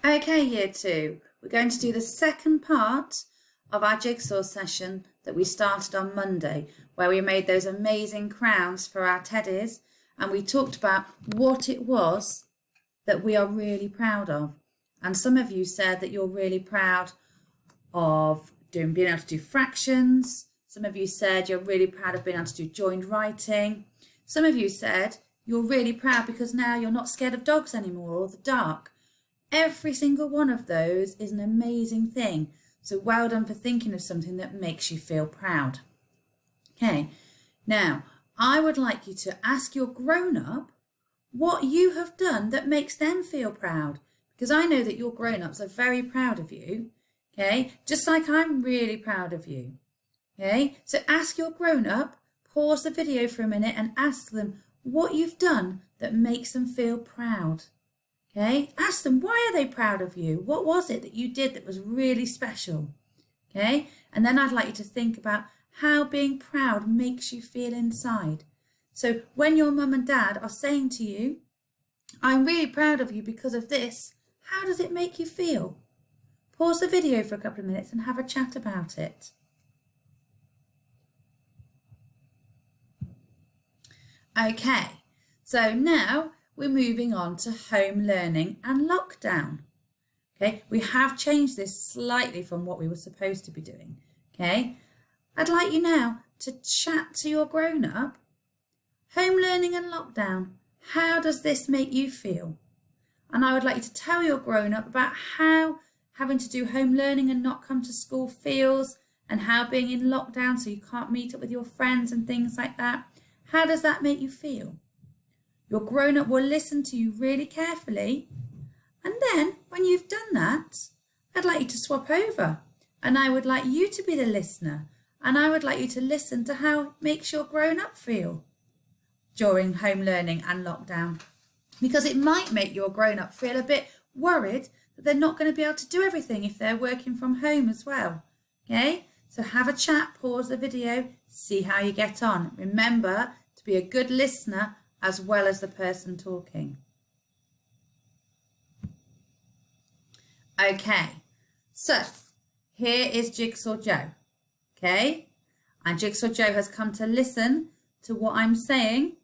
Okay, year two, we're going to do the second part of our jigsaw session that we started on Monday, where we made those amazing crowns for our teddies and we talked about what it was that we are really proud of. And some of you said that you're really proud of being able to do fractions. Some of you said you're really proud of being able to do joined writing. Some of you said you're really proud because now you're not scared of dogs anymore or the dark. Every single one of those is an amazing thing. So well done for thinking of something that makes you feel proud. Okay, now I would like you to ask your grown-up what you have done that makes them feel proud, because I know that your grown-ups are very proud of you, okay, just like I'm really proud of you. Okay, so ask your grown-up, pause the video for a minute and ask them what you've done that makes them feel proud. Okay, ask them, why are they proud of you? What was it that you did that was really special? Okay, and then I'd like you to think about how being proud makes you feel inside. So when your mum and dad are saying to you, I'm really proud of you because of this, how does it make you feel? Pause the video for a couple of minutes and have a chat about it. Okay, so now we're moving on to home learning and lockdown. Okay, we have changed this slightly from what we were supposed to be doing. Okay, I'd like you now to chat to your grown-up. Home learning and lockdown, how does this make you feel? And I would like you to tell your grown-up about how having to do home learning and not come to school feels, and how being in lockdown so you can't meet up with your friends and things like that. How does that make you feel? Your grown-up will listen to you really carefully. And then when you've done that, I'd like you to swap over. And I would like you to be the listener. And I would like you to listen to how it makes your grown-up feel during home learning and lockdown. Because it might make your grown-up feel a bit worried that they're not going to be able to do everything if they're working from home as well. Okay, so have a chat, pause the video, see how you get on. Remember to be a good listener as well as the person talking. Okay, so here is Jigsaw Joe, okay? And Jigsaw Joe has come to listen to what I'm saying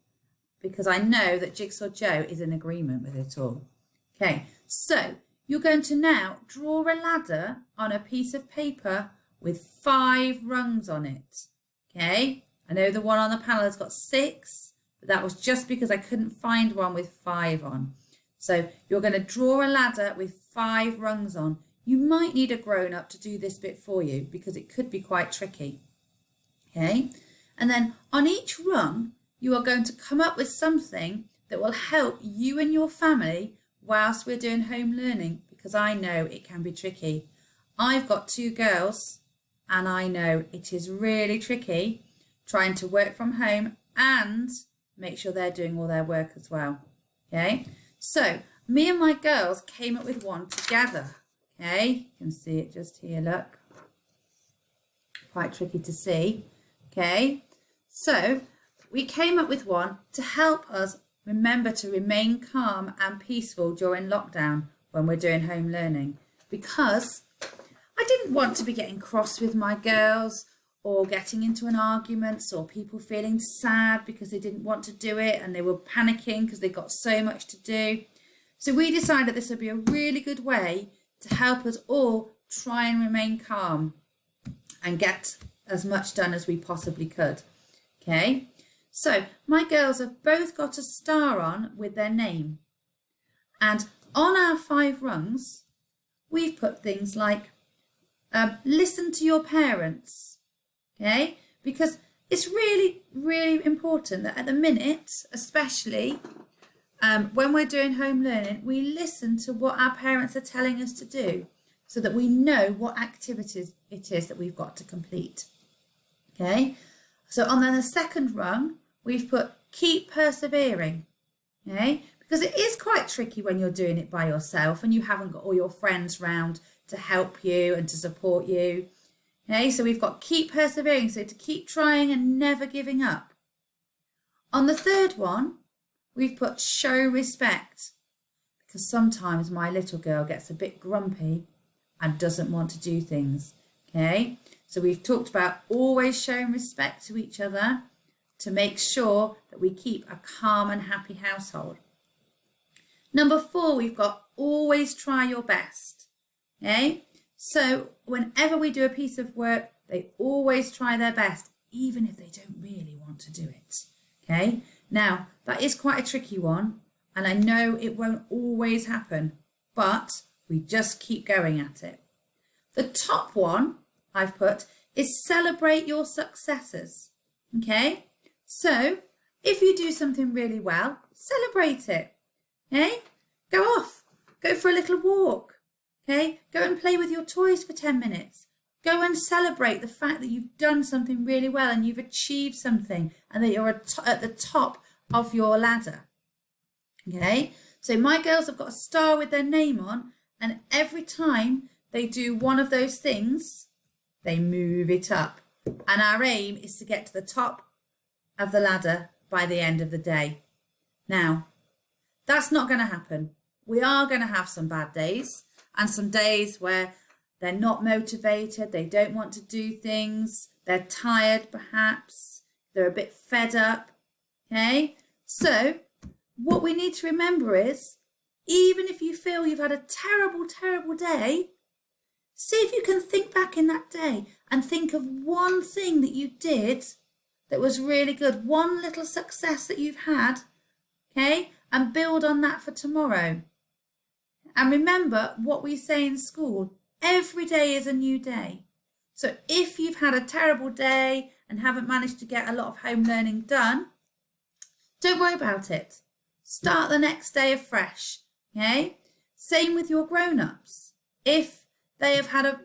because I know that Jigsaw Joe is in agreement with it all. Okay, so you're going to now draw a ladder on a piece of paper with 5 rungs on it, okay? I know the one on the panel has got 6, but that was just because I couldn't find one with 5 on. So you're going to draw a ladder with 5 rungs on. You might need a grown-up to do this bit for you because it could be quite tricky. Okay, and then on each rung, you are going to come up with something that will help you and your family whilst we're doing home learning, because I know it can be tricky. I've got 2 girls and I know it is really tricky trying to work from home and make sure they're doing all their work as well. Okay, so me and my girls came up with one together. Okay, you can see it just here, look. Quite tricky to see. Okay, so we came up with one to help us remember to remain calm and peaceful during lockdown when we're doing home learning, because I didn't want to be getting cross with my girls or getting into an argument or people feeling sad because they didn't want to do it and they were panicking because they got so much to do. So we decided this would be a really good way to help us all try and remain calm and get as much done as we possibly could. Okay, so my girls have both got a star on with their name. And on our 5 rungs, we've put things like listen to your parents. Okay, because it's really, really important that at the minute, especially when we're doing home learning, we listen to what our parents are telling us to do so that we know what activities it is that we've got to complete. Okay, so on then the second rung, we've put keep persevering. Okay, because it is quite tricky when you're doing it by yourself and you haven't got all your friends round to help you and to support you. Okay, so we've got keep persevering, so to keep trying and never giving up. On the third one, we've put show respect, because sometimes my little girl gets a bit grumpy and doesn't want to do things. Okay, so we've talked about always showing respect to each other to make sure that we keep a calm and happy household. Number 4, we've got always try your best. Okay, so whenever we do a piece of work, they always try their best, even if they don't really want to do it. Okay, now that is quite a tricky one, and I know it won't always happen, but we just keep going at it. The top one I've put is celebrate your successes. Okay, so if you do something really well, celebrate it. Okay, go off, go for a little walk. Okay, go and play with your toys for 10 minutes. Go and celebrate the fact that you've done something really well and you've achieved something and that you're at the top of your ladder. Okay, so my girls have got a star with their name on, and every time they do one of those things, they move it up. And our aim is to get to the top of the ladder by the end of the day. Now, that's not going to happen. We are going to have some bad days and some days where they're not motivated, they don't want to do things, they're tired perhaps, they're a bit fed up. Okay, so what we need to remember is, even if you feel you've had a terrible, terrible day, see if you can think back in that day and think of one thing that you did that was really good, one little success that you've had, okay, and build on that for tomorrow. And remember what we say in school, every day is a new day. So if you've had a terrible day and haven't managed to get a lot of home learning done, don't worry about it. Start the next day afresh, okay? Same with your grown-ups. If they have had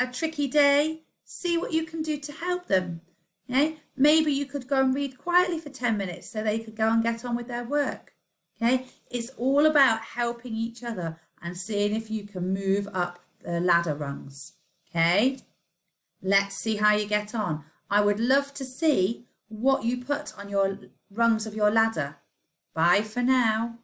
a tricky day, see what you can do to help them, okay? Maybe you could go and read quietly for 10 minutes so they could go and get on with their work, okay? It's all about helping each other and seeing if you can move up the ladder rungs, okay? Let's see how you get on. I would love to see what you put on your rungs of your ladder. Bye for now.